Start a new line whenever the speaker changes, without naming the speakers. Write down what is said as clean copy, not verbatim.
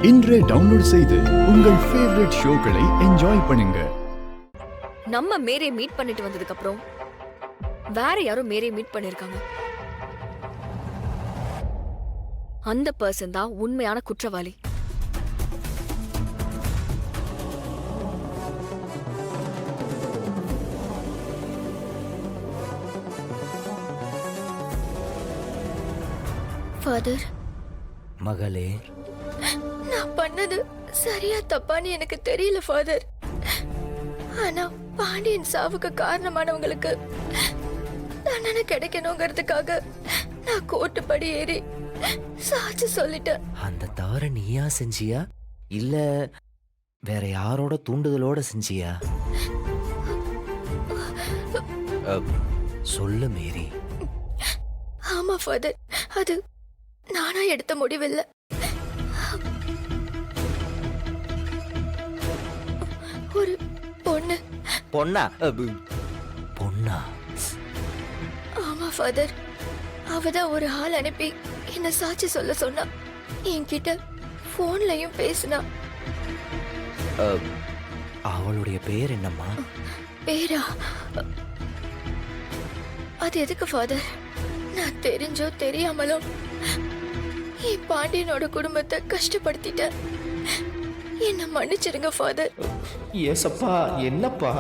இன்றே டவுன்லோட் செய்து உங்கள் ஃபேவரட் ஷோக்களை என்ஜாய் பண்ணுங்க.
நம்ம மேரே மீட் பண்ணிட்டு வந்ததுக்கு அப்புறம் வேற யாரும் மேரே மீட் பண்ணிருக்காங்க. அந்த பர்சன் தான் உண்மையான குற்றவாளி. ஃபாதர்,
மகளே,
நான் பண்ணது சரியா தப்பான்னு எனக்கு தெரியல ஃபாதர். ஆனா பாண்டியன் சாவுக்கு காரணமானவங்களுக்கு தண்டனை கிடைக்கணுங்கிறதுக்காக நான் கோர்ட்டுப்படி ஏறி சாட்சி சொல்லிட்டேன்.
அந்த தவற நீயா செஞ்சியா இல்ல வேற யாரோட தூண்டுதலோட செஞ்சியா? சொல்லு மேரி.
ஆமா ஃபாதர், அது நானா எடுத்த முடிவில்லை. ஒரு பொண்ணு.
பொண்ணா? பொண்ணா?
ஆமா ஃபாதர், அவதான் ஒரு ஆள் அனுப்பி என்ன சாட்சி சொல்ல சொன்னா. என்கிட்ட போன்லயும் பேசினா.
அவளுடைய பேர் என்னம்மா?
பேரா? அது எதுக்கு ஃபாதர்? நான் தெரிஞ்சோ தெரியாமலோ என் பாண்டியனோட குடும்பத்தை கஷ்டப்படுத்திட்டேன். என்ன மன்னிச்சிருங்க ஃபாதர்.
ஏசப்பா, என்னப்பா?